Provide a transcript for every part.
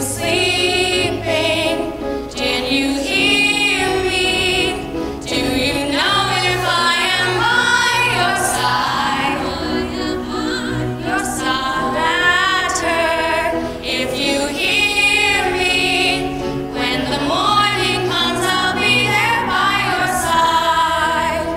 sleeping? Can you hear me? Do you know if I am by your side? Your side at her. If you hear me, when the morning comes, I'll be there by your side.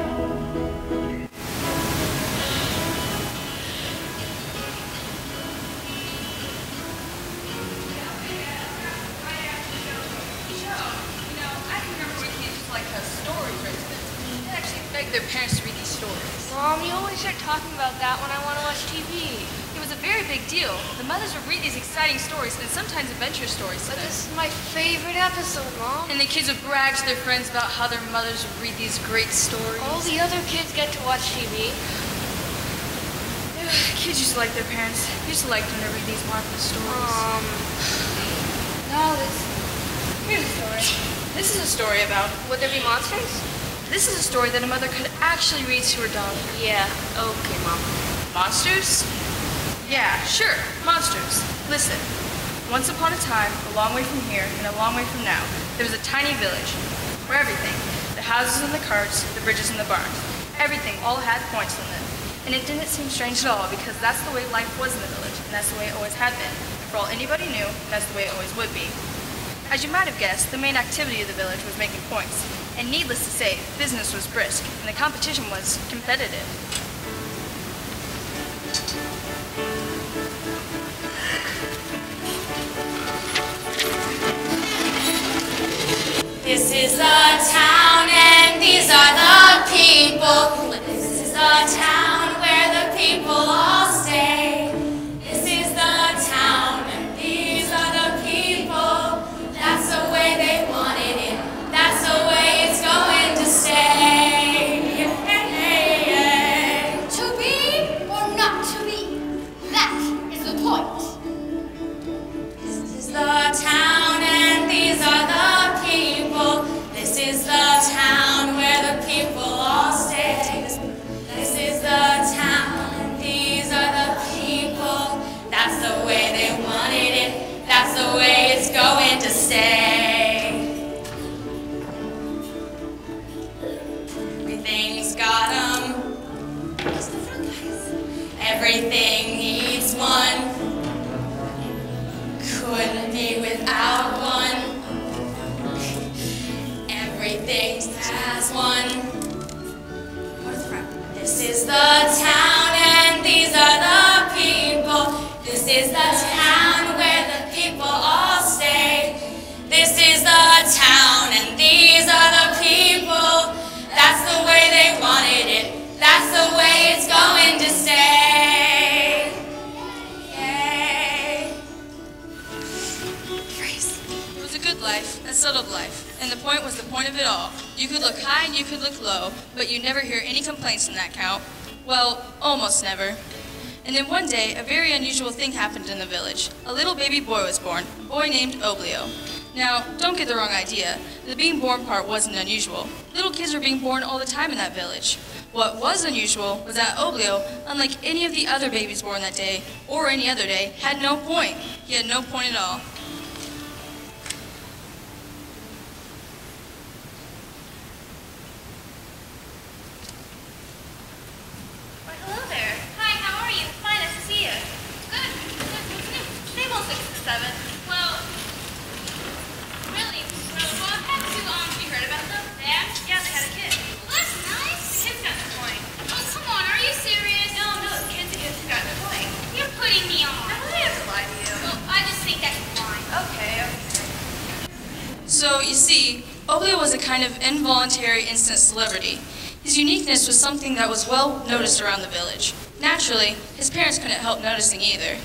Their parents to read these stories. Mom, you always start talking about that when I want to watch TV. It was a very big deal. The mothers would read these exciting stories and sometimes adventure stories to But them. this is my favorite episode, Mom. And the kids would brag to their friends about how their mothers would read these great stories. All the other kids get to watch TV. Kids used to like their parents. Used to like them to read these marvelous stories. No, Here's a story. This is a story about... would there be monsters? This is a story that a mother could actually read to her daughter. Yeah, okay, Mom. Monsters? Yeah, sure, monsters. Listen. Once upon a time, a long way from here and a long way from now, there was a tiny village where everything, the houses and the carts, the bridges and the barns, everything all had points in them. And it didn't seem strange at all because that's the way life was in the village, and that's the way it always had been. And for all anybody knew, that's the way it always would be. As you might have guessed, the main activity of the village was making points. And needless to say, business was brisk, and the competition was competitive. This is the town and these are the people. This is the town where the people all stay. This is the town and these are the people. That's the way they wanted it. That's the way it's going to stay. To be or not to be, that is the point. This is the town and these are the people. This is the town where the people all stay. This is the town and these are the people. That's the way they wanted it. That's the way it's going to stay. Everything's got 'em. Everything needs one. Couldn't be without one. Everything has one. This is the town and these are the people. This is the town where the people all stay. This is the town and these are the people. That's the way they wanted it. That's the way it's going to stay. Yay. It was a good life, a settled life, and the point was the point of it all. You could look high and you could look low, but you never hear any complaints in that count. Well, almost never. And then one day, a very unusual thing happened in the village. A little baby boy was born, a boy named Oblio. Now, don't get the wrong idea. The being born part wasn't unusual. Little kids were being born all the time in that village. What was unusual was that Oblio, unlike any of the other babies born that day, or any other day, had no point. He had no point at all. Hello there. Hi, how are you? Fine, nice to see you. Good. Same old 6 to 7. Well, really? Well, I've had to, you heard about them? Yeah? Yeah, they had a kid. Well, that's nice. The kids got their point. Oh, come on, are you serious? No, the kids got their point. You're putting me on. I really have to lie to you. Well, I just think that's fine. Okay. So, you see, Oblio was a kind of involuntary instant celebrity. His uniqueness was something that was well noticed around the village. Naturally, his parents couldn't help noticing either.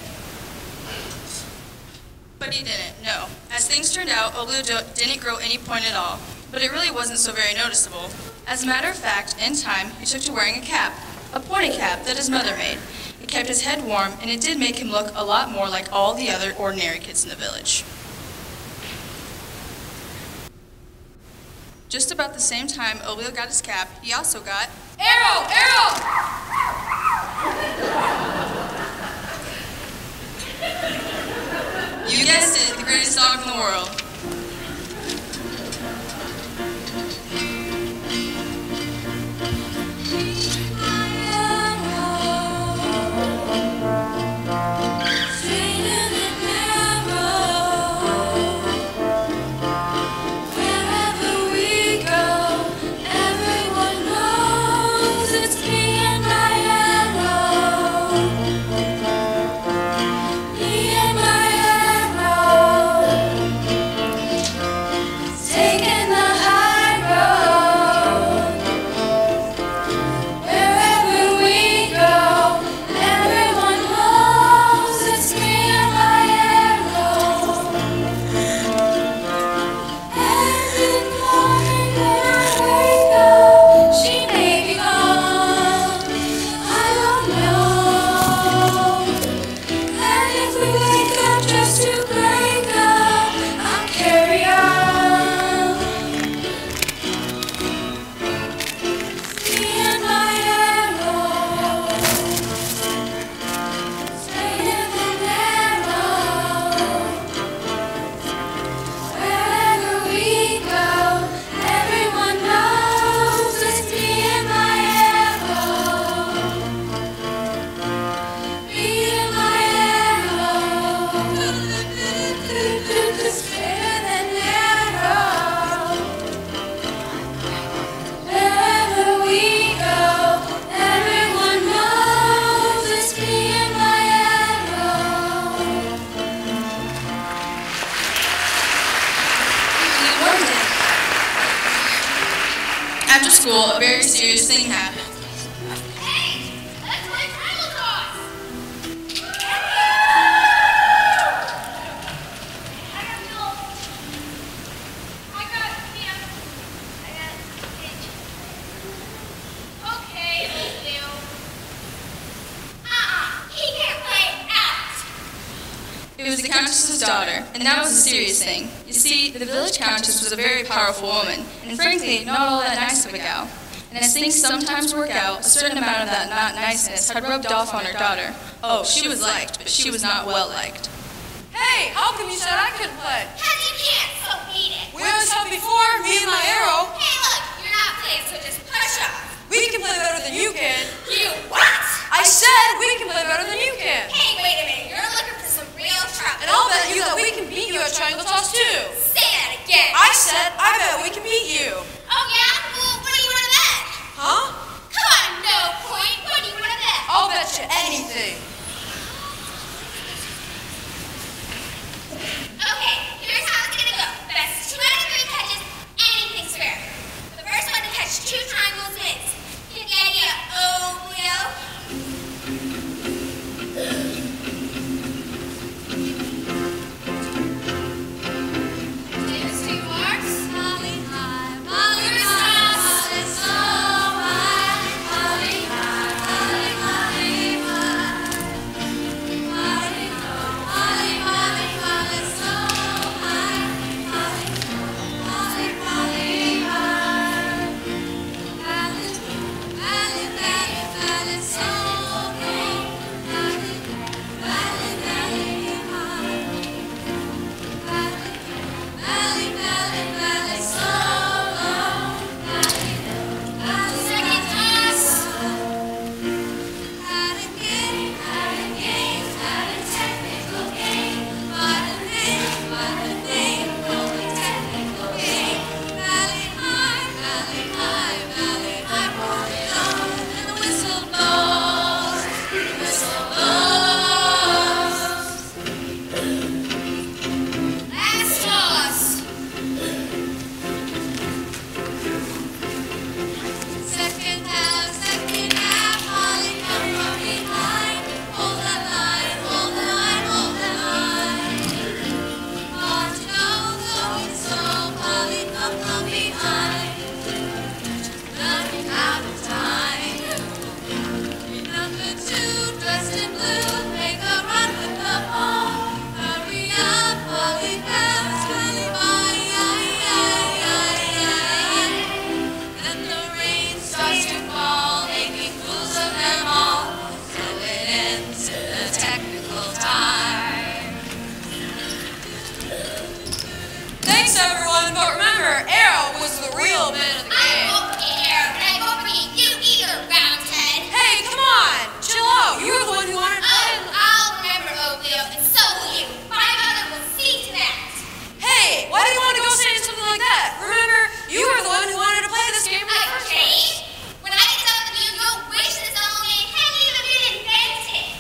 But he didn't, no. As things turned out, Oblio didn't grow any point at all. But it really wasn't so very noticeable. As a matter of fact, in time, he took to wearing a cap. A pointy cap that his mother made. It kept his head warm, and it did make him look a lot more like all the other ordinary kids in the village. Just about the same time Oblio got his cap, he also got... Arrow! Arrow! You guessed it, the greatest dog in the world. After school, a very serious thing happened. Hey, let's play tribal toss. I got Bill. I got Sam. I got Hitch. Okay, Lou. He can't play out. It was the Countess's daughter, and that was a serious thing. You see, the village countess was a very powerful woman, and frankly, not all that nice of a gal. And as things sometimes work out, a certain amount of that not niceness had rubbed off on her daughter. Oh, she was liked, but she was not well liked. Hey, how come you said I couldn't play? Cause you can't, so beat it. We always talked before, me and my arrow. Hey, look, you're not playing, so just push off. We can play better than you can. You what? I said we can play better than you can. Hey, wait a minute. You're looking for some real trouble. And I'll bet you that we can beat you at triangle toss too. Say that again. I said I bet we can beat you. Oh, yeah? Well, what do you want to bet? Huh? Come on, no point. What do you want to bet? I'll bet you anything. Okay, here's how it's gonna go. Best 2 out of 3 catches, anything's fair. The first one to catch 2 triangles wins. Get the idea? Oh, Leo? remember, Arrow was the real man of the I game. won't be here, but I won't be you either, Roundhead. Hey, come on! Chill out. You were the one who wanted to play. Oh, I'll remember, Oblio, and so will you. My mother will see to that. Hey, why do you want to go saying something like that? Remember, you were the one who wanted to play this game in the first place. Okay. When I get done with you, you'll wish this old game hadn't even been invented.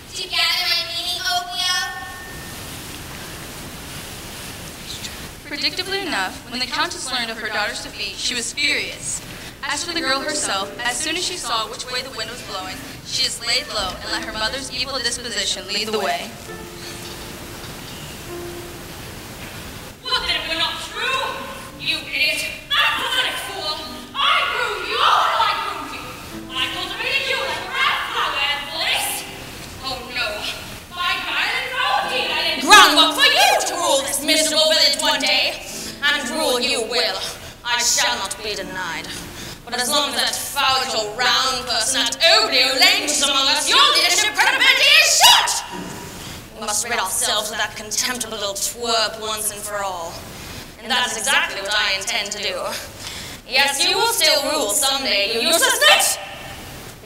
Do you gather my meaning, Oblio? Predictably enough, when the Countess learned of her daughter's defeat, she was furious. As for the girl herself, as soon as she saw which way the wind was blowing, she just laid low and let her mother's evil disposition lead the way. What, then it were not true? You idiot! That pathetic fool! I grew you! I grew you! I cultivated you like a rat flower and bliss! Oh no! By God, indeed I didn't groundwork for you to rule this miserable village one day! And rule you will. I shall not be denied. But as long as that foul little round person, that Oblio languishes among us, your leadership credibility is shot! We must rid ourselves of that contemptible little twerp once and for all. And that is exactly what I intend to do. Yes, you will still rule someday, you useless bitch!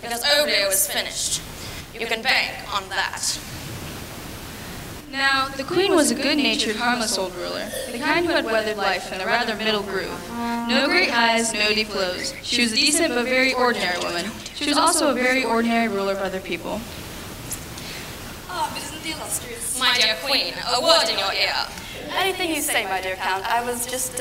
Because Oblio is finished. You can bank on that. Now, the Queen was a good-natured, harmless old ruler, the kind who had weathered life in a rather middle groove. No great highs, no deep lows. She was a decent but very ordinary woman. She was also a very ordinary ruler of other people. Ah, isn't the illustrious? My dear Queen, a word in your ear. Anything you say, my dear Count. I was just,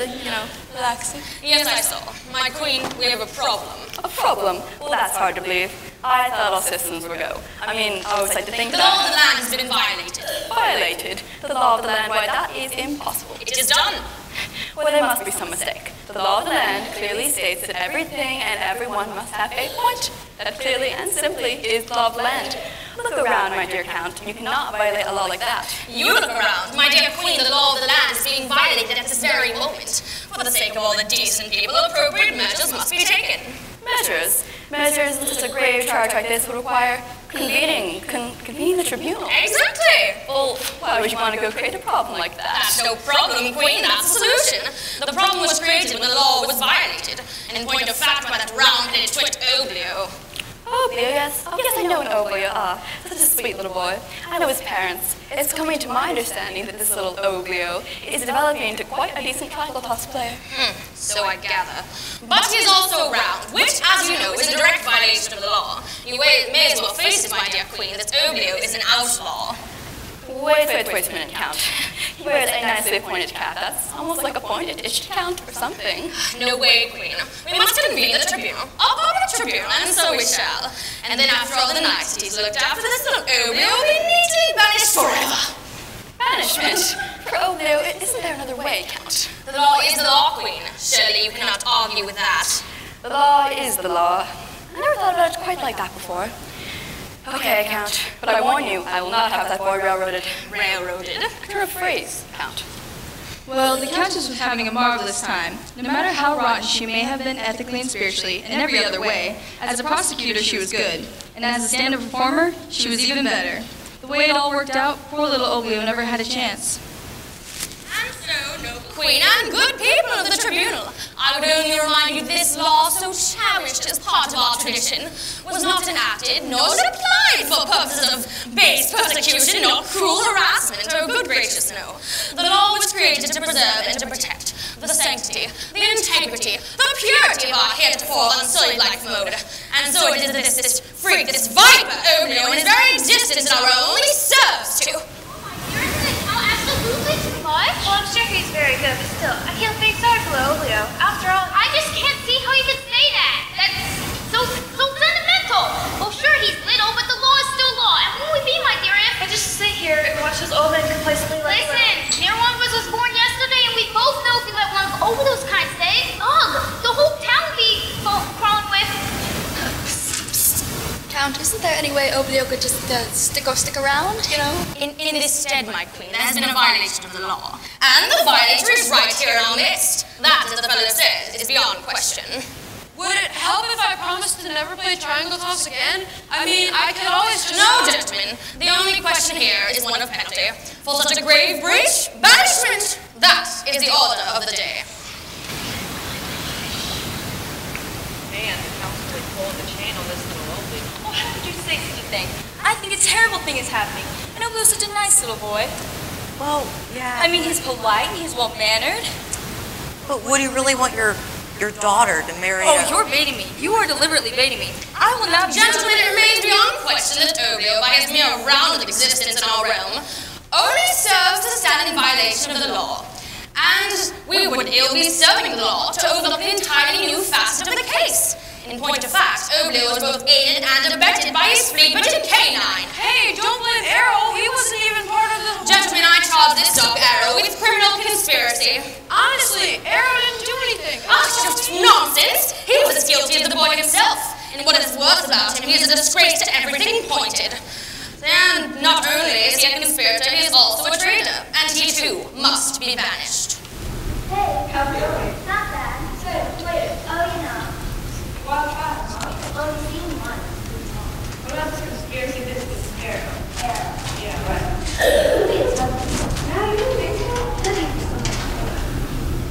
relaxing. Yes, I saw. My Queen, we have a problem. A problem? Well, that's hard to believe. I thought all systems were go. I always like to think The law of the land has been violated. violated. The law of the land, why, that is impossible. It is done. Well, there must be some mistake. The law of the land clearly states that everything and everyone must have a point. That clearly and simply is the law of the land. Look around, my dear Count. You cannot violate a law like that. You look around. My dear Queen, the law of the land is being violated at this very moment. For the sake of all the decent people, appropriate measures must be taken. Measures? Measures in such a grave charge like this would require convening the tribunal. Exactly. Well, why would you want to go create a problem like that? That's no problem, Queen. That's the solution. The problem was created when the law was violated. And in point of fact, by that round-headed twit Oblio. Oblio, yes. Yes, I know an Oblio. Such a sweet little boy. I know his parents. It's coming to my understanding that this little Oblio is developing into quite a decent triangle toss player. So I gather. But he is also round, which, as you know, is a direct violation of the law. You may as well face it, my dear Queen, that Oblio is an outlaw. Wait a minute, Count. He wears a nicely appointed cap. That's almost like a pointed-ish count or something. No way, Queen. We must convene the tribunal, a public tribunal, and so we shall. And then after all the niceties looked after, this little Oblio will be neatly banished forever. Banishment? For Oblio, isn't there another way, Count? The law is the law, Queen. Surely you cannot argue with that. The law is the law. I never thought about it quite like that before. Okay, Count, but I warn you, I will not have that boy railroaded. Railroaded? You're a phrase, Count. Well, the Countess was having a marvelous time. No matter how rotten she may have been ethically and spiritually, and every other way, as a prosecutor she was good, and as a stand-up performer, she was even better. The way it all worked out, poor little Oblio never had a chance. And so, noble Queen and good people of the tribunal, I would only remind you this law, so cherished as part of our tradition, was not enacted, nor was it applied for purposes of base persecution or cruel harassment. Oh, good gracious, no. The law was created to preserve and to protect the sanctity, the integrity, the purity of our heretofore unsullied life mode. And so it is that this freak, this viper, Oblio, in his very existence in our realm only serves to. Absolutely too much. Well, I'm sure he's very good, but still, I can't feel sorry for Oblio. After all, I just can't see how you could say that. That's so sentimental. Well, sure, he's little, but the law is still law. And who would we be, my dear Aunt? I just sit here and watch those old men complacently like Listen, near one of us was born yesterday, and we both know if we let one over those kinds of days, the whole town would be crawling with. Count, isn't there any way Oblio could just stick around, In this stead, my queen, there has been a violation of the law. And the violator is right here in our midst. That, as the fellow says, is beyond question. Would it help if I promised to never play triangle toss again? I could always just... No, gentlemen. The only question here is one of penalty. For such a grave breach, banishment. That is the order of the day. Man, the count's really pulling the chain on this little old lady. Oh, how could you say such a thing? I think a terrible thing is happening. And Oblio's such a nice little boy. Well, yeah. I mean, he's polite, he's well-mannered. But would you really want your daughter to marry Oh, you're baiting me. You are deliberately baiting me. I will not be... Gentlemen, it remains beyond question that Oblio, by his mere round of existence in our realm, only serves to stand in violation of the law. And we would ill be serving the law to overlook the entirely new facet of the case. In point of fact, Oblio was both aided and abetted by his flea-bitten canine. Hey, don't blame Arrow. He wasn't even part of the... Gentlemen, I charge this dog Arrow with criminal conspiracy. Honestly, Arrow didn't do anything. Just nonsense! He was as guilty as the boy himself. And what is worse about him, he is a disgrace to everything pointed. And not only is he a conspirator, he is also a traitor. And he too must be banished. Hey, how's it going? Not bad. So, wait, well, we've seen one. What about this conspiracy business with Arrow? Arrow. Yeah, right. Now you think so?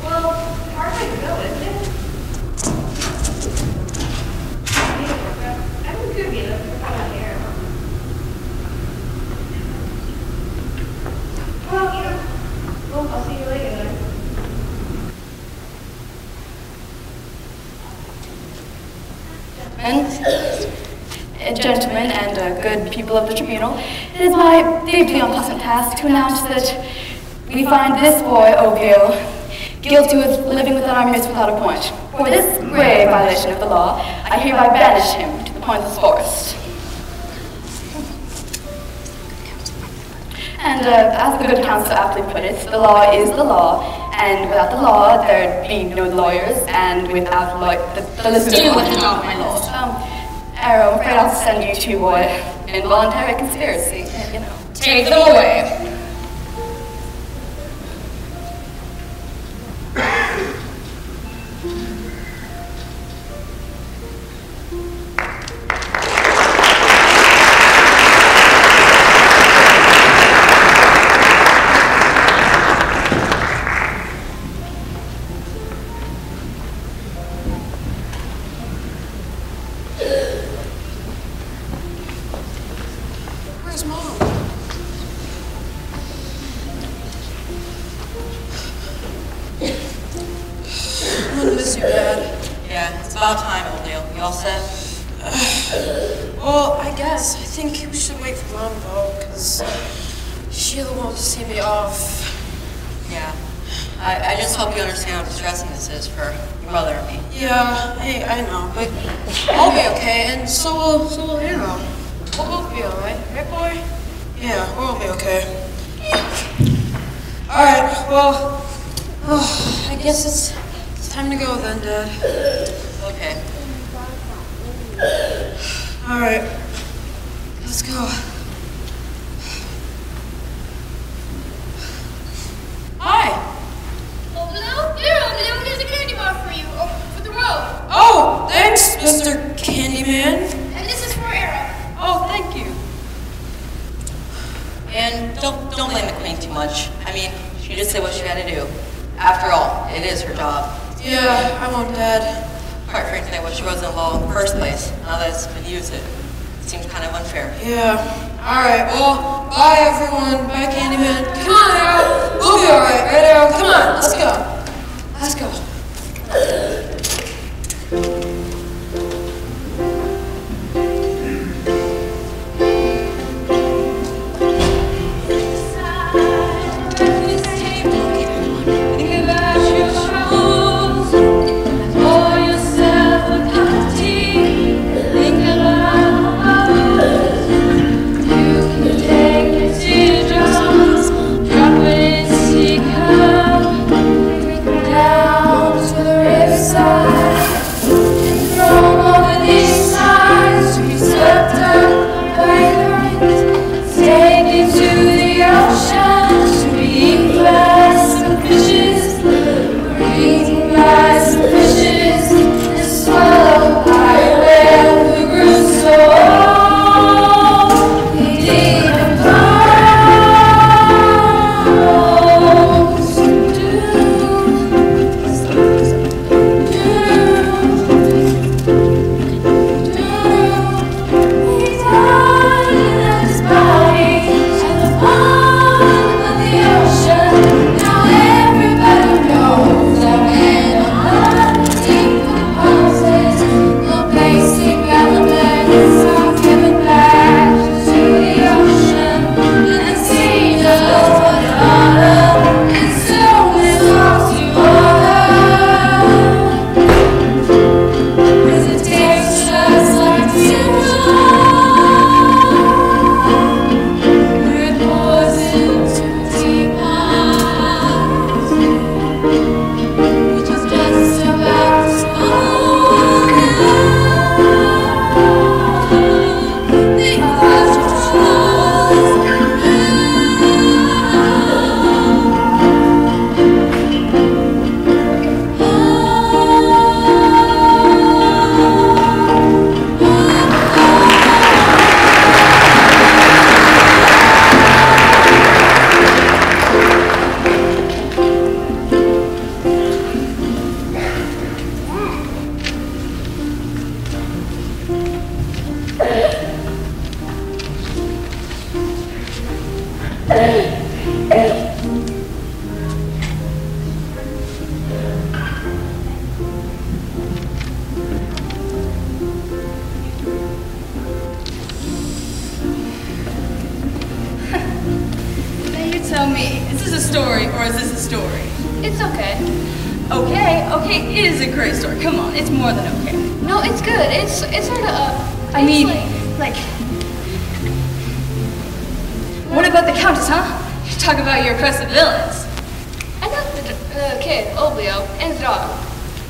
Well, hard way to go, isn't it? I would could be enough to come out Arrow. Well, I'll see you later then. Gentlemen and good people of the tribunal, it is my deeply unpleasant task to announce that we find this boy, Oblio, guilty of living within our midst without a point. For this grave violation of the law, I hereby banish him to the pointless forest. And as the good counsel aptly put it, the law is the law, and without the law, there'd be no lawyers, and without the list of Deal with the dog, my lord. Arrow, I'm afraid I'll send you to involuntary conspiracy, you know. Take them away. Where's Mom? I'm gonna miss you, Dad. Yeah, it's about time, Oblio. You all set? Well, I guess. I think we should wait for Mom, though, because she'll want to see me off. Yeah. I just hope you understand how distressing this is for your mother and me. Yeah, hey, I know, but I'll be okay, and so will Arrow. We'll both be alright, right, boy? Yeah, we'll be okay. Alright, well, I guess it's time to go then, Dad. Okay. Alright, let's go. Hi! Arrow, here's a candy bar for you, for the road. Oh, thanks, Mr. Candyman. And this is for Arrow. Oh, thank you. And don't blame the queen too much. I mean, she just did what she had to do. After all, it is her job. Yeah, I won't, Dad. Quite frankly, I wish she wasn't in law in the first place. Now that it's been used, it seems kind of unfair. Yeah. Alright, well, bye everyone. Bye, Candyman. Come on, Arrow. We'll be alright, right, Arrow? Come on, let's go. Let's go. Drop it in story, or is this a story? It's okay. Okay, it is a great story. Come on, it's more than okay. No, it's good. It's sort of I mean, like, what about the Countess, huh? You talk about your oppressive villains. I know the kid, Oblio, and the dog.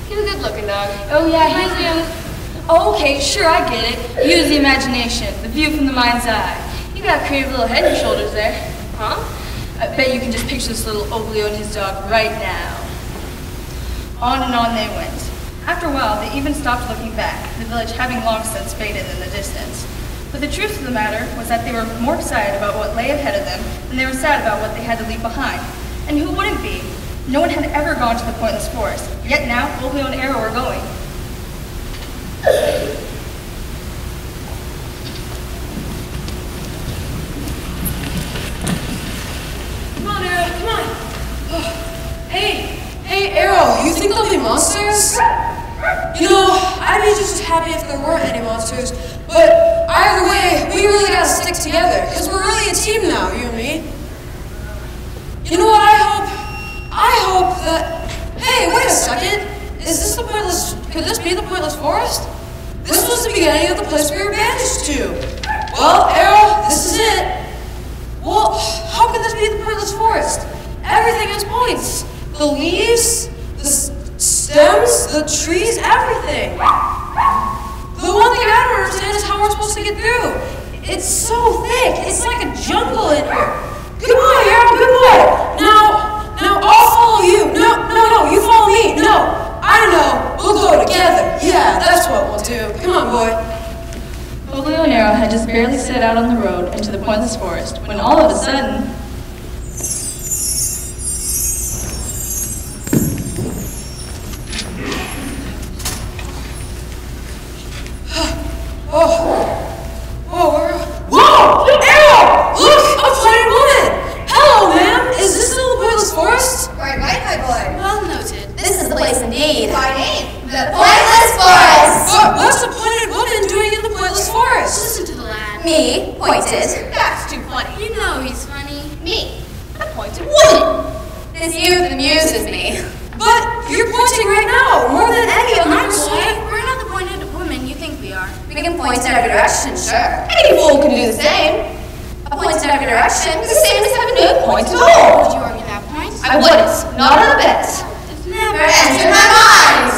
He's a good-looking dog. Oh yeah, Oh, okay, sure, I get it. Use the imagination, the view from the mind's eye. You got a creative little head and shoulders there. Huh? I bet you can just picture this little Oblio and his dog right now. On and on they went. After a while, they even stopped looking back, the village having long since faded in the distance. But the truth of the matter was that they were more excited about what lay ahead of them than they were sad about what they had to leave behind. And who wouldn't be? No one had ever gone to the pointless forest, yet now Oblio and Arrow were going. Come on, Arrow, come on. Oh. Hey, Arrow, you think there'll be monsters? You know, I'd be just as happy if there weren't any monsters, but either way, we really gotta stick together, because we're really a team now, you and me. You know what I hope that, hey, wait a second, could this be the pointless forest? This was the beginning of the place we were banished to. Well, Arrow, this is it. Well, how could this be the pointless forest? Everything has points. The leaves, the stems, the trees, everything. The one thing I don't understand is how we're supposed to get through. It's so thick. It's like a jungle in here. Good boy, Arrow, good boy. Now I'll follow you. No, you follow me. No, I know. We'll go together. Yeah, that's what we'll do. Come on, boy. Oblio and Arrow had just barely set out on the road into the pointless forest when all of a sudden, Whoa! Arrow! Look! A pointed woman! Hello, ma'am! Is this still the pointless forest? Right, my boy. Well noted. This is the place indeed. By name, the Pointless Forest. But what's a pointed woman doing in the pointless forest? Listen to the lad. Me, pointed. That's too funny. You know he's funny. Me, a pointed woman. This youth amuses me. But you're pointing right now, more than any of them. We're not the pointed women you think we are. We can point in every direction, sure. Any fool can do the same. A point in every direction is the same as having no point at all. Would you argue that point? I wouldn't, not a bit. It's Never never entered my mind.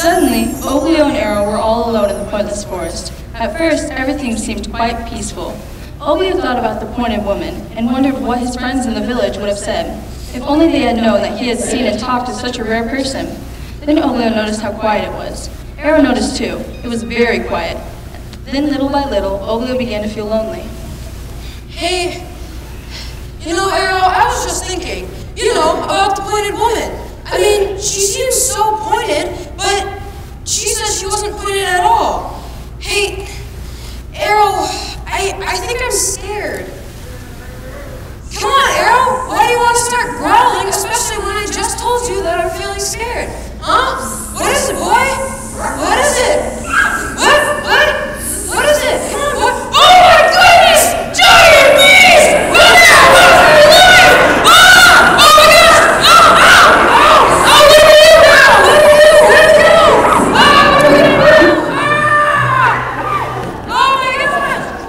suddenly, Oblio and Arrow were all alone in the pointless forest. At first, everything seemed quite peaceful. Oblio thought about the pointed woman and wondered what his friends in the village would have said, if only they had known that he had seen and talked to such a rare person. Then Oblio noticed how quiet it was. Arrow noticed too. It was very quiet. Then, little by little, Oblio began to feel lonely. Hey, you know, Arrow, I was just thinking, about the pointed woman. I mean, she seems so pointed, but she says she wasn't pointed at all. Hey, Arrow, I think I'm scared. Come on, Arrow, why do you want to start growling, especially when I just told you that I'm feeling scared? Huh? What is it, boy? What is it? What is it? Come on, boy. Oh my goodness! Giant bees! Run out! Run for your life! Ah! Oh my gosh! Oh, where are you now? Where are you? Ah, what are we gonna do? Ah! Oh my goodness!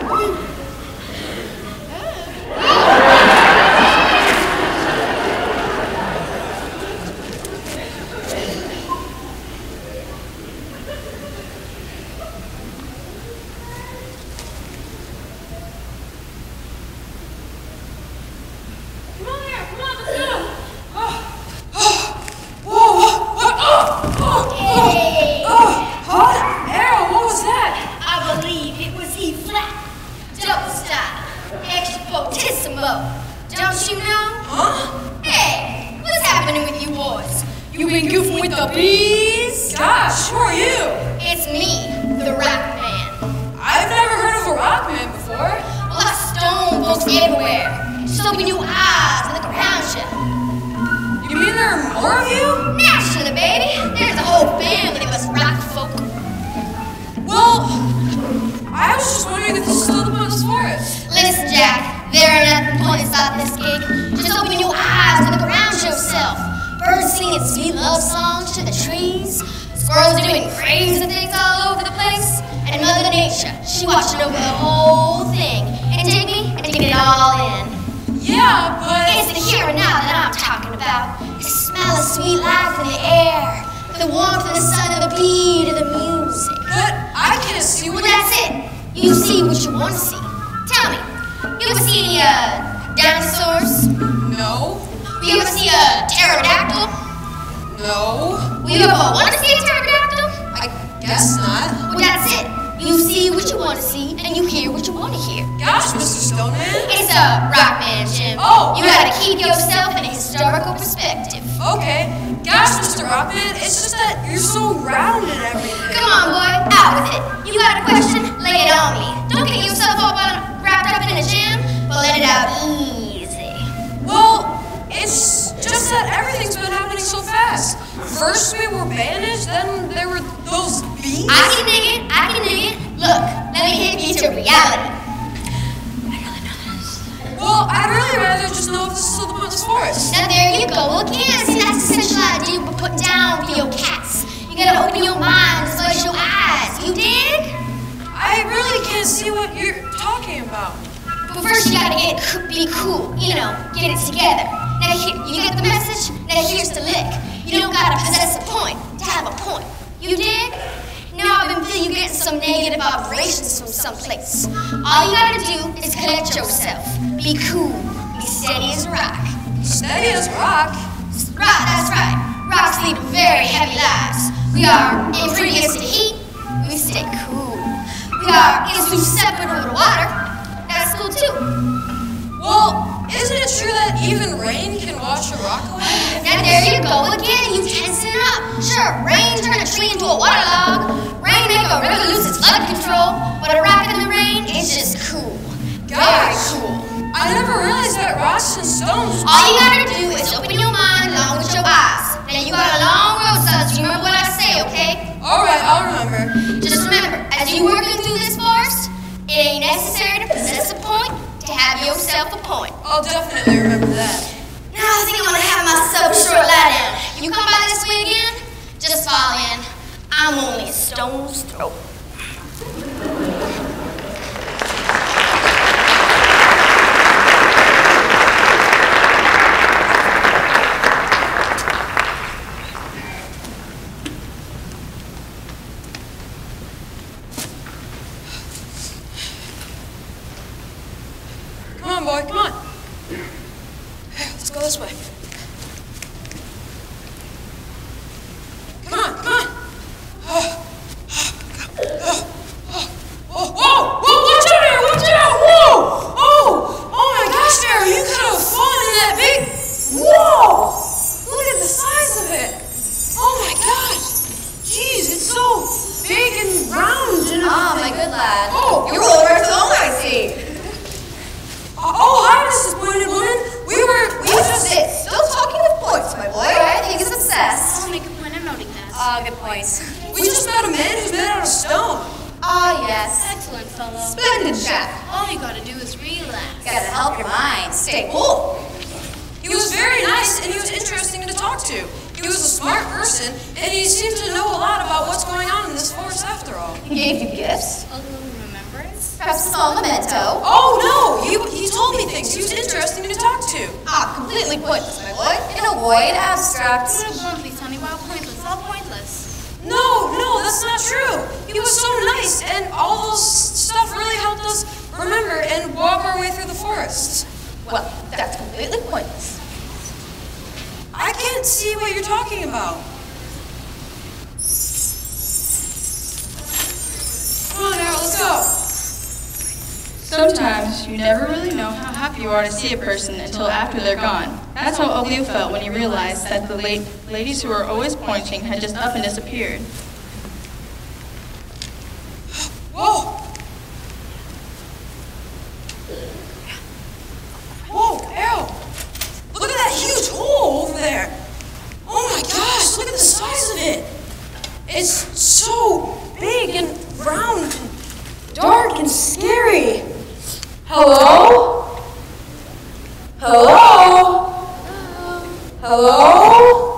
Come on, Arrow, come on, let's go! Huh? Arrow, what was that? I believe it was E flat. Double stop. Extra fortissimo. Don't you know? Huh? Hey, what's happening with you boys? You been goofing with the bees? Gosh, who are you? It's me, the Rock Man. I've never heard of a rock man before. Well, I stone folks everywhere. Just open your eyes and look around you. You mean there are more of you? Naturally, baby. There's a whole family of us rock folk. Well, I was just wondering if this is still the pointless forest. Listen, Jack, there ain't nothing pointless about this gig. love songs to the trees. Squirrels are doing crazy things all over the place. And Mother Nature, she watching over the whole thing. And dig me? And taking it all in. Yeah, but... It's the here and now that I'm talking about. The smell of sweet life in the air. The warmth of the sun and the beat of the music. But I can't see Well, what... that's it. You see what you want to see. Tell me, you ever see any dinosaurs? No. You ever see a pterodactyl? No. You ever want to see a pterodactyl? I guess not. Well, that's it. You see what you want to see, and you hear what you want to hear. Gosh, Mr. Stoneman. It's a rock man, Jim. Oh. You gotta keep yourself in a historical perspective. Okay. Gosh, Mr. Rockman, it's just that you're so round and everything. Come on, boy, out with it. You got a question? Lay it on me. Don't get yourself all wrapped up in a jam, but let it out easy. Well, it's just that everything's been happening so fast. First we were banished, then there were those bees. I can dig it. I can dig it. Look, let me hit you to reality. Well, I'd really rather just know if this is still the Pointless Forest. Now there you go again. See, that's the essential idea we're putting down for your cats. You gotta open your mind as well as your eyes. You dig? I really can't see what you're talking about. But first you gotta be cool. You know, get it together. Now here, you get the message? Now here's the lick. You don't gotta possess a point to have a point. You dig? Now I've been feeling you getting some negative vibrations from someplace. All you gotta do is collect yourself. Be cool. Be steady as a rock. Steady as rock. Right, that's right. Rocks lead very heavy lives. We are impervious to heat. We stay cool. We are insusceptible to water. That's cool too. Well, isn't it true that even rain can wash a rock away? Now there you go again, you tensing it up. Sure, rain turn a tree into a waterlog. Rain make a river lose its flood control. But a rock in the rain is just cool. Very cool. I never realized that rocks and stones... All you gotta do is open your mind along with your eyes. Now you got a long road, son, so you remember what I say, okay? Alright, I'll remember. Just remember, as you working through this forest, it ain't necessary to possess a point to have yourself a point. I'll definitely remember that. Now I think I'm gonna have myself a short lie down. You come by this way again, just fall in. I'm only a stone's throw. Come on, boy, come on. Hey, let's go this way. Come on, come on. Whoa, watch out there, watch out, whoa. Oh my gosh, Daryl, you could have fallen in that big, whoa. Look at the size of it. Oh my gosh. Jeez, it's so big and round. And My good lad. Oh, You're rolling right along, I see. Oh, hi, Mrs. Pointed Woman. We just... Still talking with points, my boy. I think he's obsessed. I'll make a point of noting that. Good point. We just met a man who's made out of stone. Ah, yes. Excellent, fellow. Splendid chap. All you gotta do is relax. Gotta help your mind stay cool. He was very nice and he was interesting to talk to. He was a smart person and he seemed to know a lot about what's going on in this forest after all. He gave you gifts. A little remembrance. Perhaps a small memento. Oh no, he told me things. He was interesting to talk to. Completely pointless, my boy. In a void abstract. Put it bluntly, Sonny, while pointless, all pointless. No, that's not true. He was so nice and all those stuff really helped us remember and walk our way through the forest. Well, that's completely pointless. I can't see what you're talking about. Come on, Daryl, let's go. Sometimes you never really know how happy you are to see a person until after they're gone. That's how Olio felt when he realized that the ladies who were always pointing had just up and disappeared. Whoa! Whoa, Errol! Look at that huge hole over there! Oh my gosh, look at the size of it! It's so big and round and dark and scary. Hello? Hello? Hello?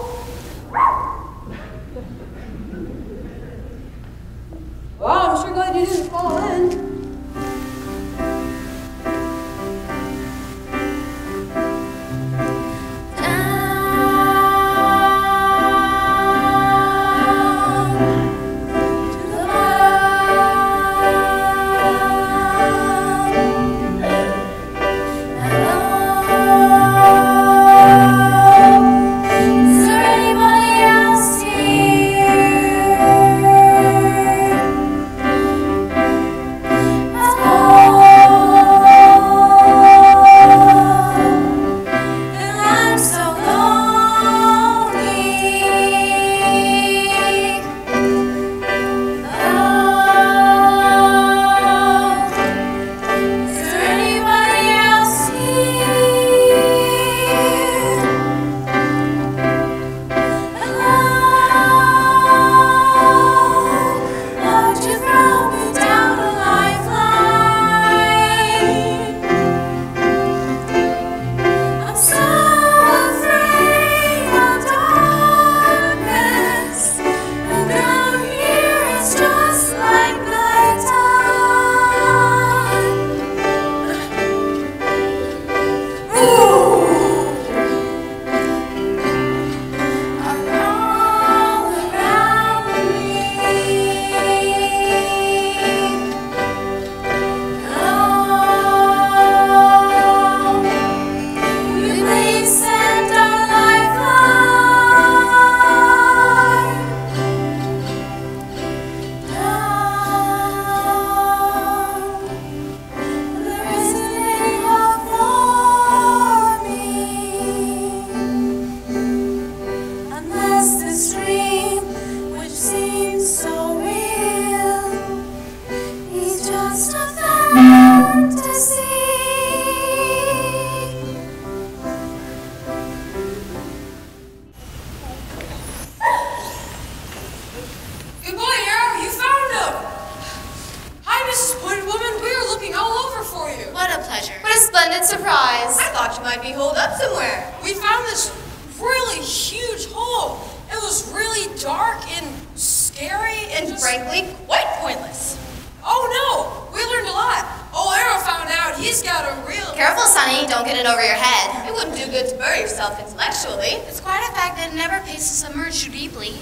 this really huge hole. It was really dark and scary and frankly, quite pointless. Oh no, we learned a lot. Old Arrow found out he's got a real... Careful, Sonny, don't get it over your head. It wouldn't do good to bury yourself intellectually. It's quite a fact that it never pays to submerge too deeply.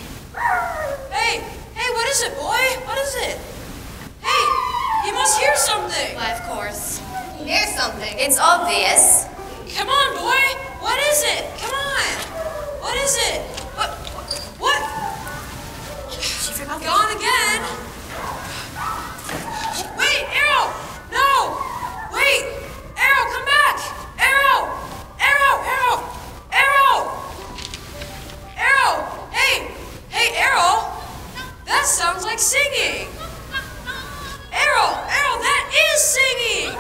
Hey, what is it, boy? What is it? Hey, you must hear something. Why, of course. Here's something. It's obvious. Come on, boy. What is it? Come on. What is it? What? She forgot. Gone again. Wait, Arrow! No! Wait! Arrow, come back! Arrow! Hey, Arrow! That sounds like singing! Arrow, that is singing!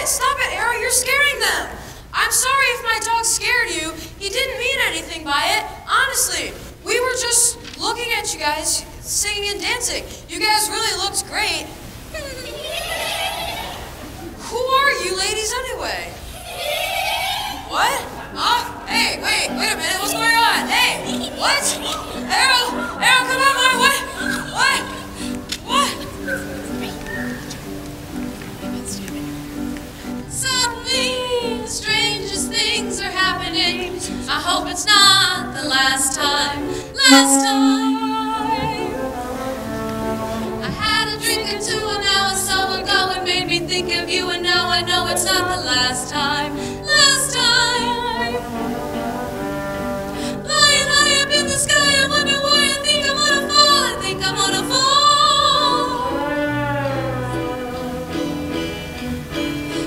Stop it, Arrow, you're scaring them. I'm sorry if my dog scared you. He didn't mean anything by it. Honestly, we were just looking at you guys singing and dancing. You guys really looked great. Who are you ladies anyway? What? Hey, wait a minute, what's going on? Hey, what? Arrow, come on, boy, what? Suddenly, the strangest things are happening. I hope it's not the last time. I had a drink or two and now a summer ago and made me think of you, and now I know it's not the last time. Lying high up in the sky, I wonder why I think I'm gonna fall. I think I'm gonna fall.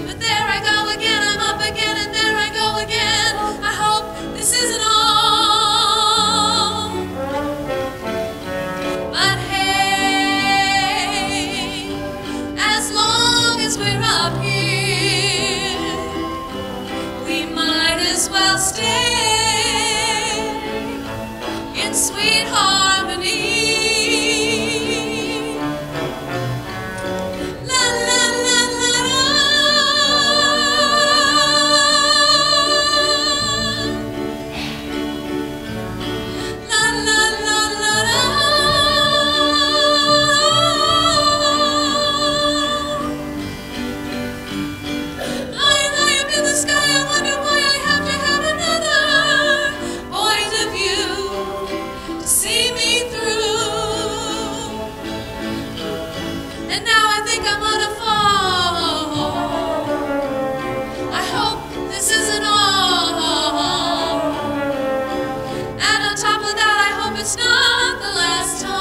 But there I go again, I'm up again, and there I go again. I hope this isn't all. But hey, as long as we're up here, we might as well stay in sweet harmony. La la la la la. La la la la la. Lying high up in the sky, I wonder why I have to have another point of view to see me through. And now I think I'm gonna fall. I hope this isn't all. And on top of that, I hope it's not the last time.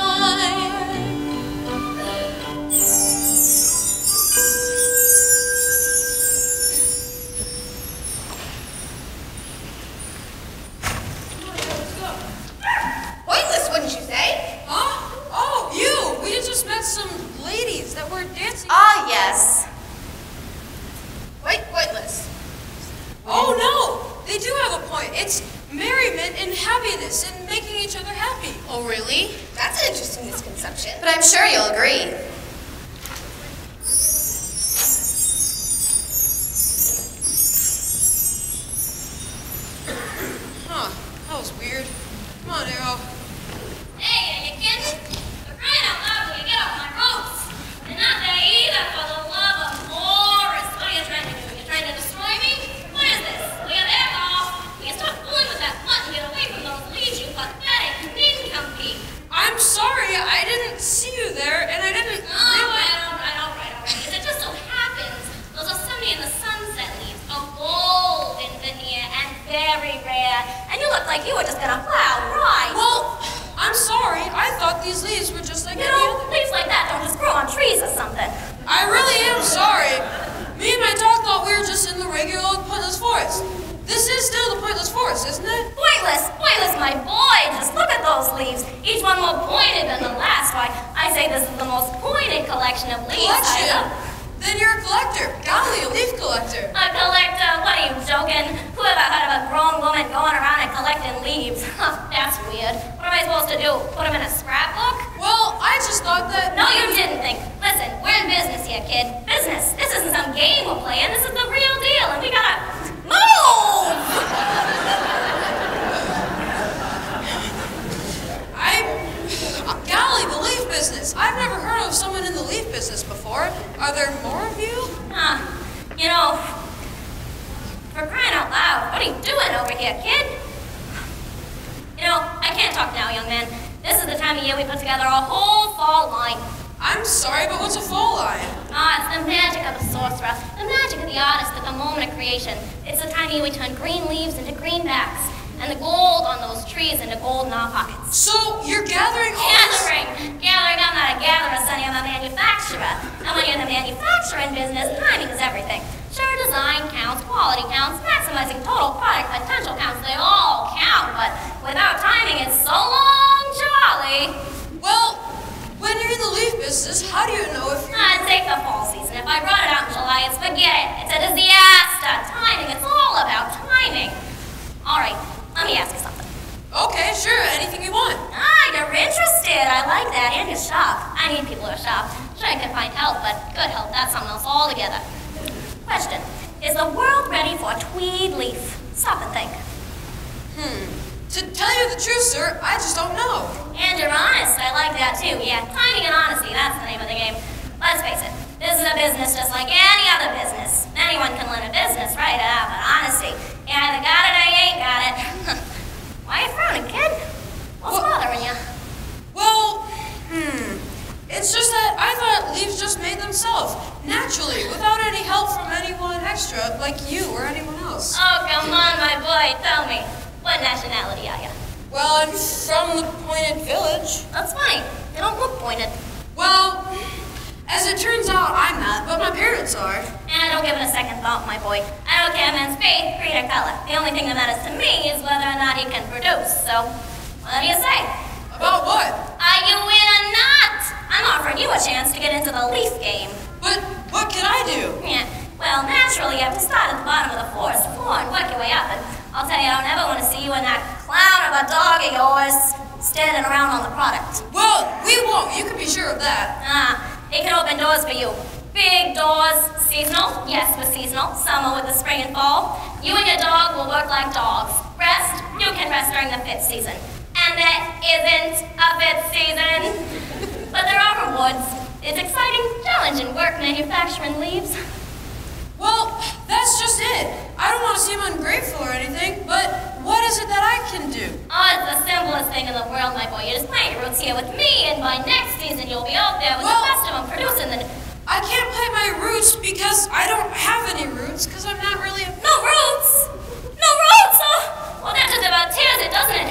Pointless, wouldn't you say? Huh? Oh, you! We just met some ladies that were dancing. Ah, yes. Quite pointless. Oh no! They do have a point. It's merriment and happiness and making each other happy. Oh, really? That's an interesting misconception. But I'm sure you'll agree. Huh, that was weird. Come on, Arrow. Hey, are you kidding? For crying out loud, will you get off my ropes? And not that either, for the love of Morris. What are you trying to do? You trying to destroy me? What is this? Look at there, off. Will you stop fooling with that mutt and get away from those leaves, you pathetic nincompoop? I'm sorry, I didn't see you there, and I didn't realize... All right. Because it just so happens those Yosemite and the sunset leaves are gold in veneer and very rare. And you look like you were just gonna plow right. Well, I'm sorry. I thought these leaves were just like You any know, other. leaves like that don't just grow on trees or something. I really am sorry. Me and my dog thought we were just in the regular old pointless forest. This is still the pointless forest, isn't it? Pointless, my boy. Just look at those leaves. Each one more pointed than say this is the most pointed collection of leaves. Collection? Then you're a collector. Golly, a leaf collector. A collector? What are you, joking? Who ever heard of a grown woman going around and collecting leaves? That's weird. What am I supposed to do? Put them in a scrapbook? Well, I just thought that... No, you didn't think. Listen, we're in business here, kid. Business. This isn't some game we're playing. This is the real deal, and we gotta move! Golly, the leaf business. I've never heard of someone in the leaf business before. Are there more of you? You know, for crying out loud, what are you doing over here, kid? You know, I can't talk now, young man. This is the time of year we put together a whole fall line. I'm sorry, but what's a fall line? It's the magic of the sorcerer, the magic of the artist at the moment of creation. It's the time of year we turn green leaves into greenbacks, and the gold on those trees into gold in our pockets. So, you're gathering all this... Gathering, I'm not a gatherer, Sonny, I'm a manufacturer. And when you're in the manufacturing business, timing is everything. Sure, design counts, quality counts, maximizing total product potential counts, they all count, but without timing, it's so long, Charlie. Well, when you're in the leaf business, how do you know if you're... Take the fall season. If I brought it out in July, it's forget it. It's a disaster. Timing, it's all about timing. All right, let me ask you something. Okay, sure, anything you want. You're interested. I like that. And you're sharp. I need people who are sharp. Sure, I can find help, but good help, that's something else altogether. Question. Is the world ready for a tweed leaf? Stop and think. To tell you the truth, sir, I just don't know. And you're honest. I like that, too. Yeah, timing and honesty, that's the name of the game. Let's face it. This is a business just like any other business. Anyone can learn a business, right? But honesty. You either got it or you ain't got it. Why are you frowning, kid? What's bothering you? Well, it's just that I thought leaves just made themselves, naturally, without any help from anyone extra, like you or anyone else. Oh, come on, my boy. Tell me, what nationality are you? Well, I'm from the Pointed Village. That's funny. You don't look pointed. Well, as it turns out, I'm not, but my parents are. And don't give it a second thought, my boy. I don't care a man's faith, creed, or color. The only thing that matters to me is whether or not he can produce. So, what do you say? About what? Are you in or not? I'm offering you a chance to get into the leaf game. But what can I do? Yeah. Well, naturally, you have to start at the bottom of the forest floor and work your way up. And I'll tell you, I don't ever want to see you and that clown of a dog of yours standing around on the product. Well, we won't. You can be sure of that. It can open doors for you. Big doors. Seasonal? Yes, we're seasonal. Summer with the spring and fall. You and your dog will work like dogs. Rest? You can rest during the fifth season. And there isn't a fifth season. But there are rewards. It's exciting, challenging work manufacturing leaves. Well, that's just it. I don't want to seem ungrateful or anything, but what is it that I can do? It's the simplest thing in the world, my boy. You just plant your roots here with me, and by next season you'll be out there with the best of them producing the... I can't plant my roots because I don't have any roots, because I'm not really... No roots? No roots? Oh, well, that just about tears it, doesn't it?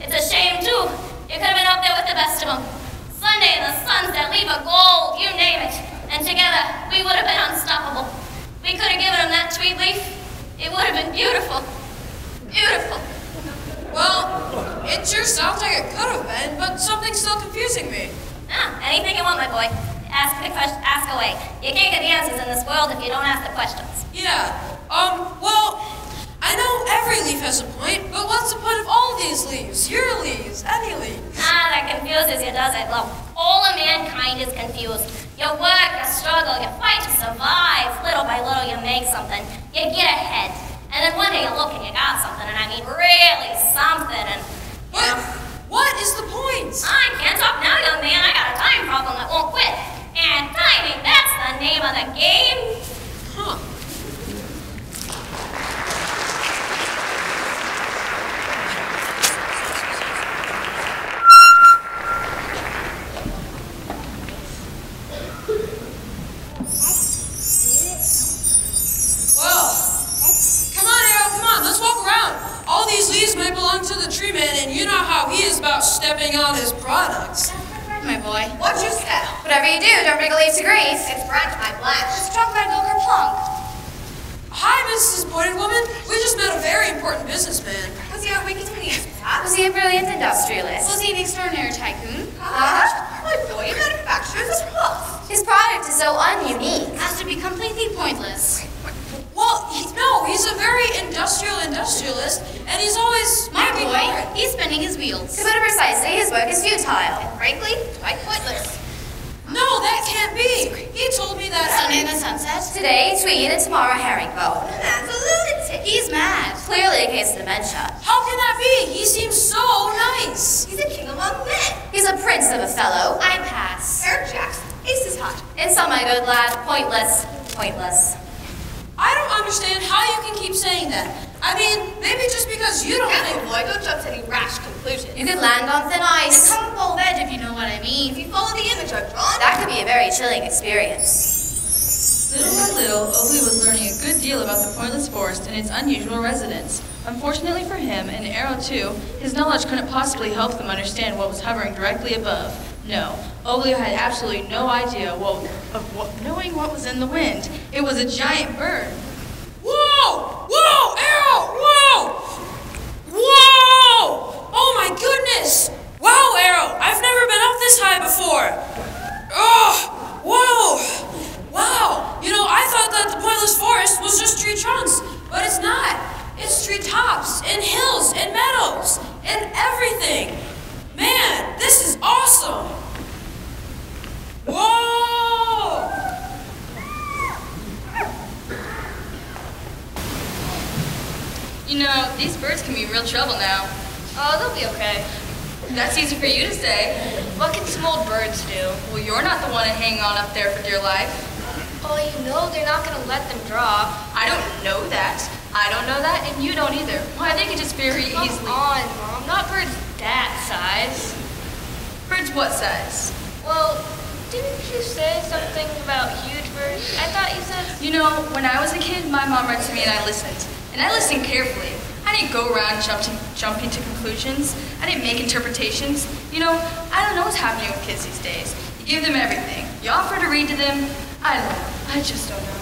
It's a shame, too. You could have been up there with the best of them. Sunday and the sunset, leave a gold, you name it. And together, we would have been unstoppable. We could have given him that tweed leaf. It would have been beautiful. Beautiful. Well, it sure sounds like it could have been, but something's still confusing me. Anything you want, my boy. Ask the question, ask away. You can't get the answers in this world if you don't ask the questions. Yeah. Well, I know every leaf has a point, but what's the point of all these leaves? Your leaves, any leaves? That confuses you, does it? Well, all of mankind is confused. You work, you struggle, you fight to survive. Little by little, you make something. You get ahead. And then one day you look and you got something, and I mean really something, and... What is the point? I can't talk now, young man. I got a time problem that won't quit. And timing, that's the name of the game. Huh. Well, come on, Arrow, come on, let's walk around. All these leaves may belong to the tree man, and you know how he is about stepping on his products. My boy. What'd you say? Whatever you do, don't bring a leaf to grease. It's Brent, my Blanche. Let's talk about Gilker Plunk. Hi, Mrs. Pointed Woman. We just met a very important businessman. Was he out making leaves? Was he a brilliant industrialist? Was he an extraordinary tycoon? My boy, you met a so ununique. Has to be completely pointless. Well, no, he's a very industrialist, and he's always My making boy, art. he's spinning his wheels. To put it precisely, his work is futile. And frankly, quite pointless. No, that can't be. He told me that. Sun in the sunset. Today, tweed and tomorrow herringbone. The man's a lunatic. He's mad. Clearly a case of dementia. How can that be? He seems so nice. He's a king among men. He's a prince of a fellow. I pass. Eric Jackson. Ace is hot. In sum, my good lad, pointless, pointless. I don't understand how you can keep saying that. I mean, maybe just because you don't Careful, think. boy. Don't jump to any rash conclusions. You could land on thin ice. Come bold edge if you know what I mean. If you follow the image I've drawn. That could be a very chilling experience. Little by little, Oakley was learning a good deal about the pointless forest and its unusual residents. Unfortunately for him, and Arrow too, his knowledge couldn't possibly help them understand what was hovering directly above. No, Oakley had absolutely no idea knowing what was in the wind. It was a giant bird. Whoa! Whoa! Arrow! Whoa! Whoa! Oh my goodness! Wow, Arrow! I've never been up this high before. Oh! Whoa! Wow! You know, I thought that the pointless forest was just tree trunks, but it's not. It's tree tops and hills and meadows and everything. Man, this is awesome! Whoa! You know, these birds can be in real trouble now. Oh, they'll be okay. That's easy for you to say. What can some old birds do? Well, you're not the one hanging on up there for dear life. Oh, you know they're not going to let them drop. I don't know that. I don't know that, and you don't either. Why, they could just very Come easily... on, Mom. Not birds that size. Birds what size? Well, didn't you say something about huge birds? I thought you said... You know, when I was a kid, my mom read to me and I listened. And I listened carefully. I didn't go around jumping to conclusions. I didn't make interpretations. You know, I don't know what's happening with kids these days. You give them everything. You offer to read to them. I don't know. I just don't know.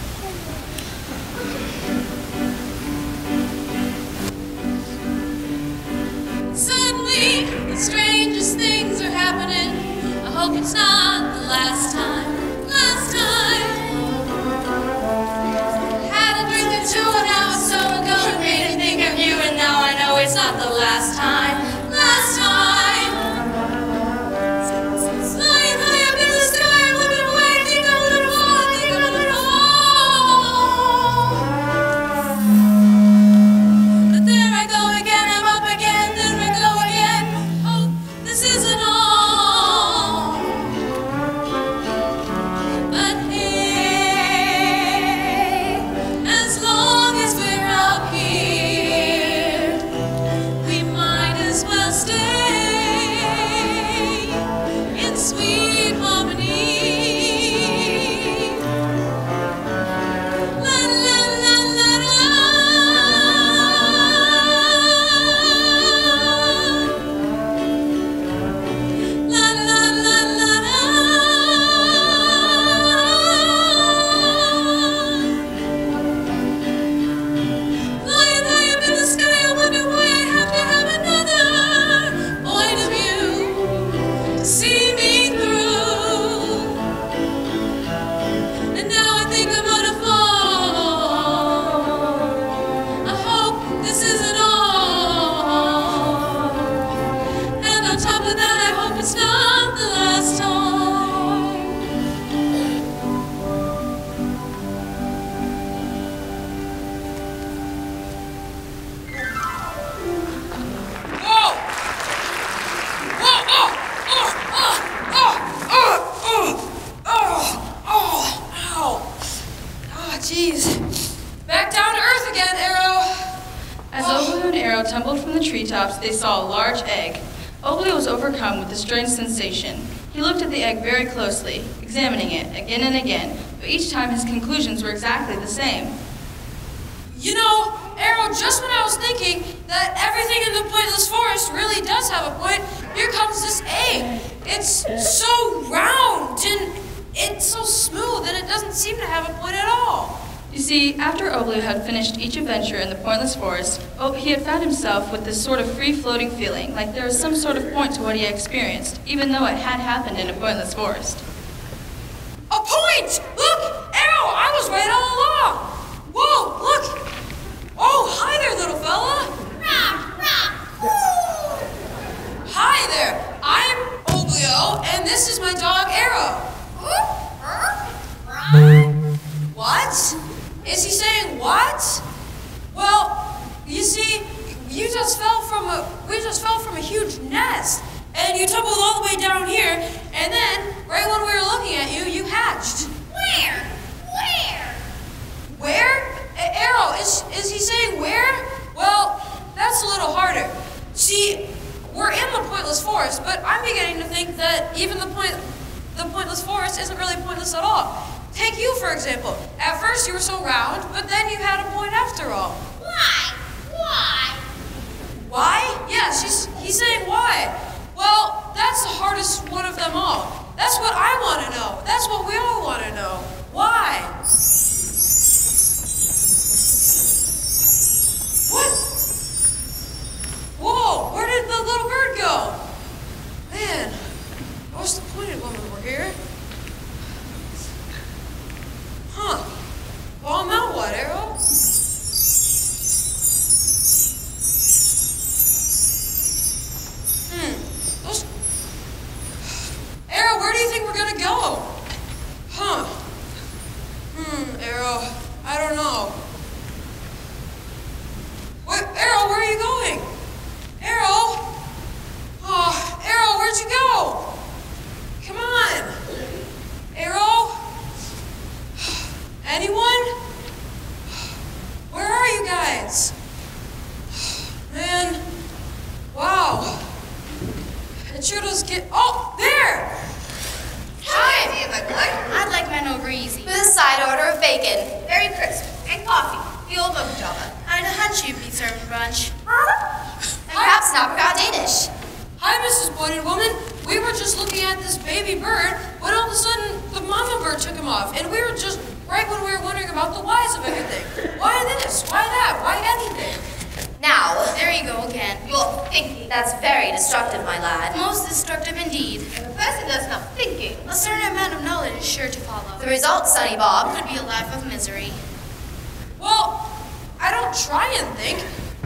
Suddenly, the strangest things are happening. I hope it's not the last time. Last time. Had a drink or two and now it's so good. Made me think of you and now I know it's not the last time. Last time. Flying high up in the sky, looking away, think a little more, think a little more. But there I go again, I'm up again, there we go again. Oh, this isn't all. But hey, as long as we're up here, we might as well stay in sweet harmony. La la la la la. La la la la la. Flying high up in the sky, I wonder why I have to have another point of view to see me through. And now I think I'm gonna fall. I hope this isn't all. And on top of that, I hope it's not the last time. Whoa! Whoa! Ow! Oh, jeez. Back down to earth again, Arrow. As Oakley and Arrow tumbled from the treetops, they saw a large egg. Oakley was overcome with a strange sensation. He looked at the egg very closely, examining it again and again, but each time his conclusions were exactly the same. You know, Arrow, just when I was thinking that everything in the pointless forest really does have a point, here comes this egg. It's so round and it's so smooth and it doesn't seem to have a point at all. You see, after Oakley had finished each adventure in the pointless forest, he had found himself with this sort of free-floating feeling, like there was some sort of point to what he had experienced, even though it had happened in a pointless forest. A point! was right all along. Whoa, look. Oh, hi there, little fella. Hi there. I'm Oblio, and this is my dog, Arrow. What? Is he saying what? Well, you see, we just fell from a huge nest, and you tumbled all the way down here, and then, right when we were looking at you, you hatched. Where? Where? Arrow, is he saying where? Well, that's a little harder. See, we're in the pointless forest, but I'm beginning to think that even the pointless forest isn't really pointless at all. Take you, for example. At first you were so round, but then you had a point after all. Why? Why? Yes, he's saying why. Well, that's the hardest one of them all. That's what I want to know. That's what we all want to know. Why? What? Whoa, where did the little bird go? Man, what's the point of when we're here? Huh. Well, now what, Arrow? Arrow, where do you think we're gonna go? Huh. Arrow, I don't know. Arrow, where are you going? Arrow? Oh, Arrow, where'd you go? Come on. Arrow? Anyone? Where are you guys? Man, wow. It sure does get, oh, there! Hi, dear my boy. I'd like mine over easy. With a side order of bacon. Very crisp. And coffee. The old milk java. I'd a hunch you'd be serving brunch. And perhaps an apricot Danish. Hi, Mrs. Pointed Woman. We were just looking at this baby bird when all of a sudden the mama bird took him off. And we were just right when we were wondering about the whys of everything. Why this? Why that? Why anything? Now, There you go again. you're thinking. That's very destructive, my lad. Most destructive indeed. If a person does not thinking, A certain amount of knowledge is sure to follow. the result, Sonny Bob, Could be a life of misery. Well, I don't try and think.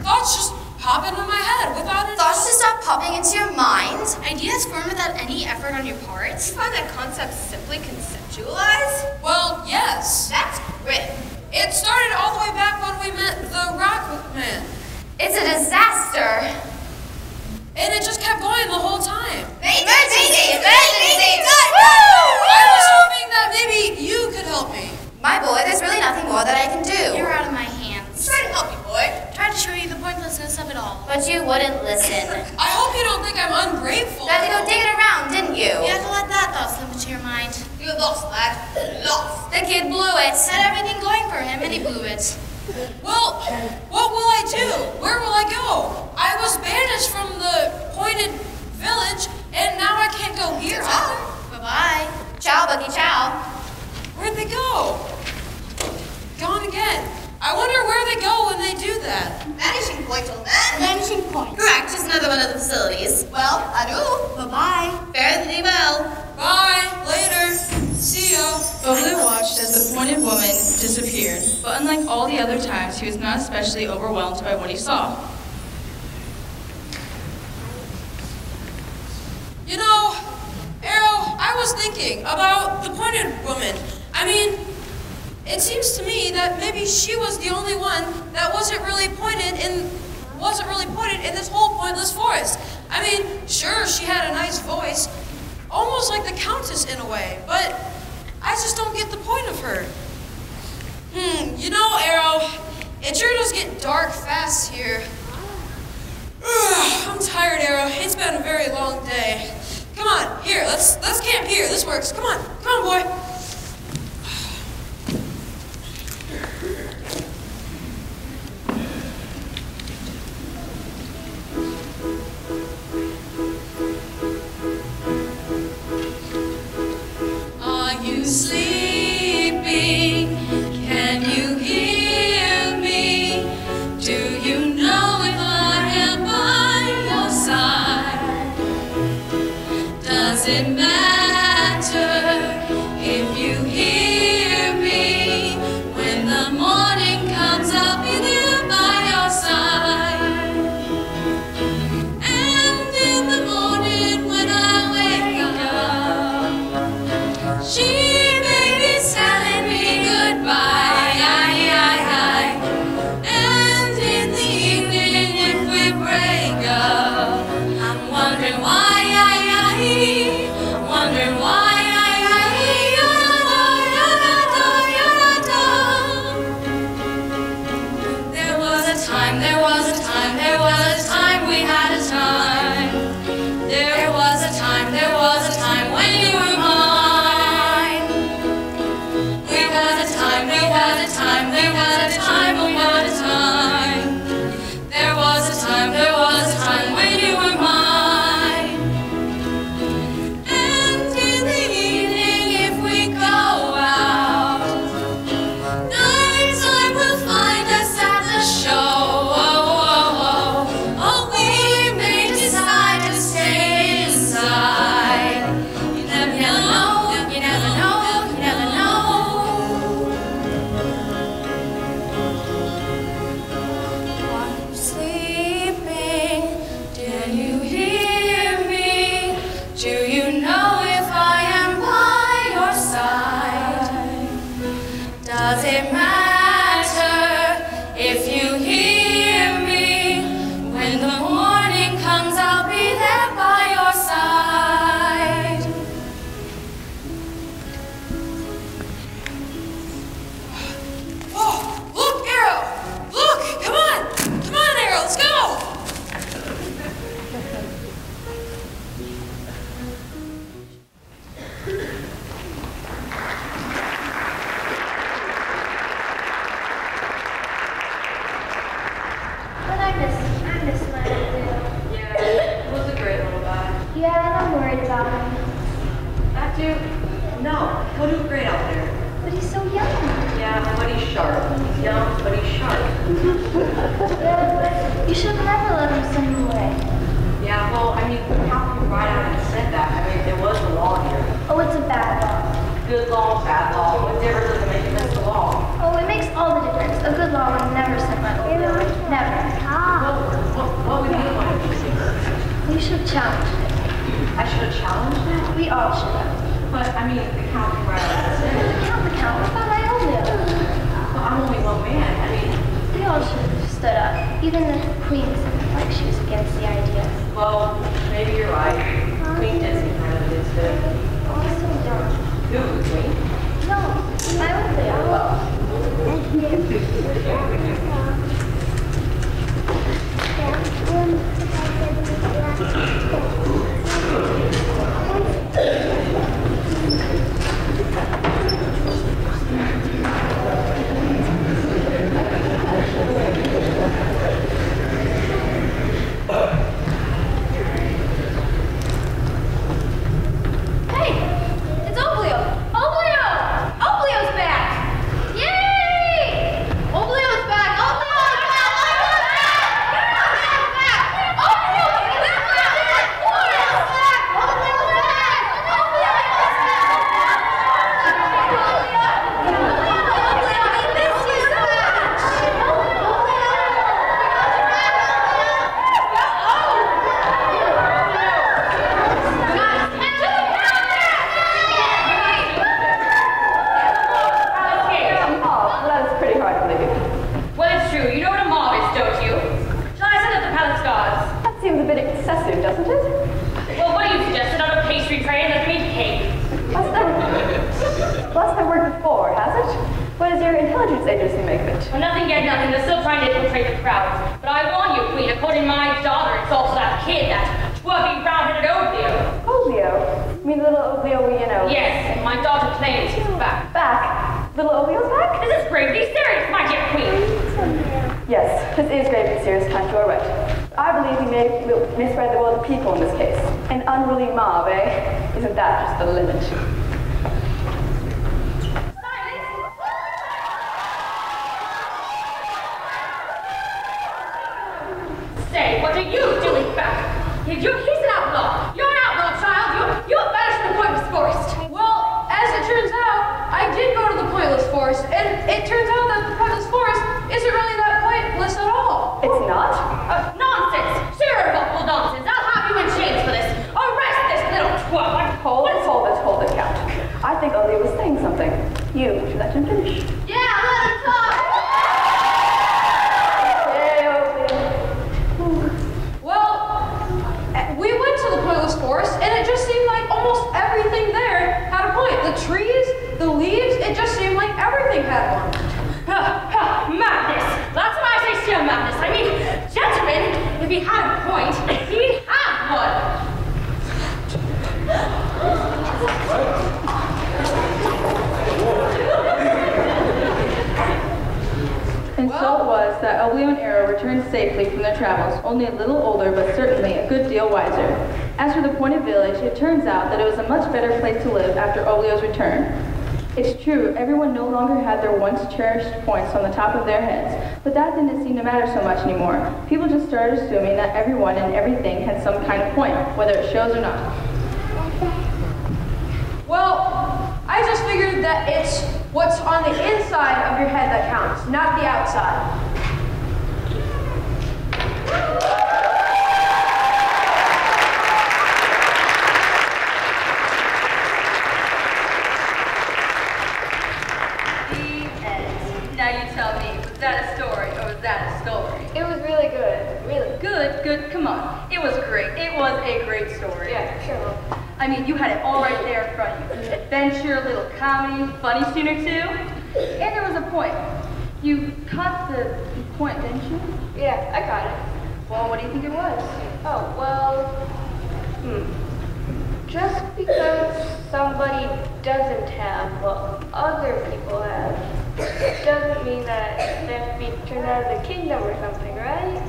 Thoughts just pop into my head without any... thoughts just stop popping into your mind. Ideas formed without any effort on your part. You find that concept simply conceptualized? Well, yes. That's grim. It started all the way back when we met the Rock Man. It's a disaster. And it just kept going the whole time. Emergency! I was hoping that maybe you could help me. My boy, there's really nothing more that I can do. You're out of my hands. Try to help you, boy. Tried to show you the pointlessness of it all. But you wouldn't listen. I hope you don't think I'm ungrateful. You had to go digging around, didn't you? You have to let that thought slip into your mind. You lost, lad. Lost. The kid blew it. Had everything going for him and he blew it. Well, what will I do? Where will I go? I was banished from the Pointed Village, and now I can't go here either. Bye-bye. Ciao, Bucky, ciao. Where'd they go? Gone again. I wonder where they go when they do that. Vanishing point, old man. Vanishing point. Correct, just another one of the facilities. Well, adieu. Bye-bye. Fare thee well. Bye. Later. See ya. Oblio watched as the pointed woman disappeared, but unlike all the other times, he was not especially overwhelmed by what he saw. You know, Arrow, I was thinking about the Pointed Woman. I mean, it seems to me that maybe she was the only one that wasn't really pointed in this whole pointless forest. I mean, sure, she had a nice voice, almost like the Countess in a way, but I just don't get the point of her. You know, Arrow, it sure does get dark fast here. I'm tired, Arrow. It's been a very long day. Come on, here, let's camp here. This works. Come on, boy. Are you sleeping? Can you hear me? Do you know if I am by your side? Does it matter if you hear me Dude, no, he'll do great out there. But he's so young. Yeah, but he's sharp. He's young, but he's sharp. Yeah, but you should never let him send you away. Yeah, well, I mean, how can you write out and said that? I mean, there was a law here. Oh, it's a bad law. Good law, bad law. What difference does it make against the law? Oh, it makes all the difference. A good law would never send my old bill. Never. What would you want to do? You should challenge it. I should have challenged it? We all should have. But, I mean, the count can write out and said it. The count. What about my old bill? Well, I'm only one man. I mean, We all should have stood up. Even the queen seemed like she was against the idea. well, maybe you're right. Queen did seem kind of against it. Oh, I'm so dumb. Who, the queen? No, my old bill. Hey, it's Oblio! Oblio! Oblio's back! Yay! Oblio's back! Oblio's back! Oblio's back! Oblio's back! Oblio's back! Oblio's back! Oblio, we miss you so Oh, that is pretty hard to believe. Well, it's true. You know what a mob is, don't you? Shall I send up the palace guards? That seems a bit excessive, doesn't it? Well, what do you suggest? Sit on a pastry tray and let me eat cake. Last time worked before, has it? What does your intelligence agency make of it? Well, nothing yet, nothing. They're still trying to infiltrate the crowds. But I warn you, Queen, according to my daughter, it's also that kid, that twerpy, brown-headed Oblio. Oblio? You mean the little Oblio we, Yes, and my daughter claims he's back. Back? Little Oblio's back? This is gravely serious, my dear Queen. Yes, this is grave and serious, Count, you are right. I believe we may misread the will of the people in this case. An unruly mob, eh? Isn't that just the limit? Say, what are you doing back? He's an outlaw. You're an outlaw, child. You're banished from the Pointless Forest. Well, as it turns out, I did go to the Pointless Forest, and it turns out that the Pointless Forest isn't really that pointless at all. It's not? Nonsense. Sheer helpful nonsense. I'll have you in chains for this. Arrest this little twerp. Hold it, Count. I think Oblio was saying something. You should let him finish. Yeah, let him talk! Yay, Oblio. Well, we went to the Pointless Forest, and it just seemed like almost everything there had a point. The trees, the leaves, it just seemed like everything had one. Madness. That's why I say sheer madness. I mean, gentlemen, if he had a point, he'd have one. And so it was that Oblio and Arrow returned safely from their travels, only a little older, but certainly a good deal wiser. As for the Pointed Village, it turns out that it was a much better place to live after Oblio's return. It's true, everyone no longer had their once cherished points on the top of their heads, but that didn't seem to matter so much anymore. People just started assuming that everyone and everything had some kind of point, whether it shows or not. Well, I just figured that it's what's on the inside of your head that counts, not the outside. Now you tell me, was that a story or was that a story? It was really good. Really. Good, come on. It was great. It was a great story. Yeah, sure. I mean, you had it all right there in front of you. Adventure, a little comedy, funny scene or two. And there was a point. You caught the point, didn't you? Yeah, I got it. Well, what do you think it was? Oh, well, just because somebody doesn't have what other people have doesn't mean that they have to be turned out of the kingdom or something, right?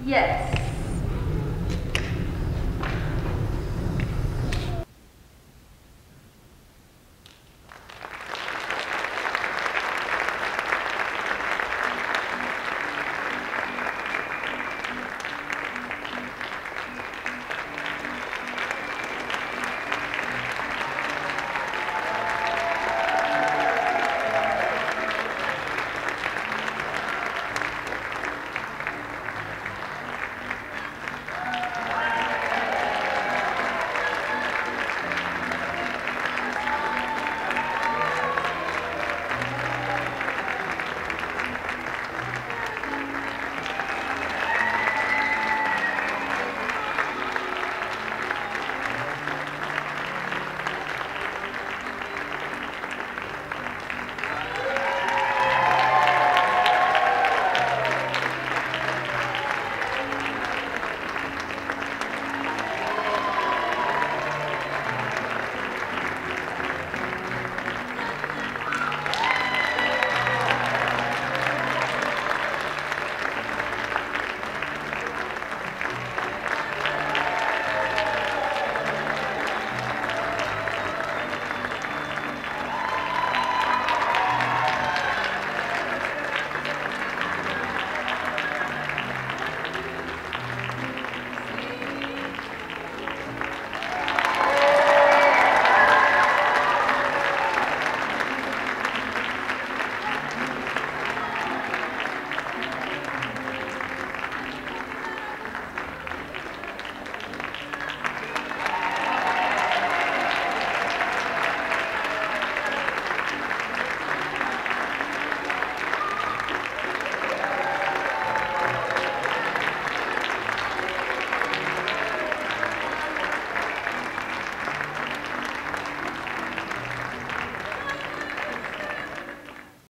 Yes.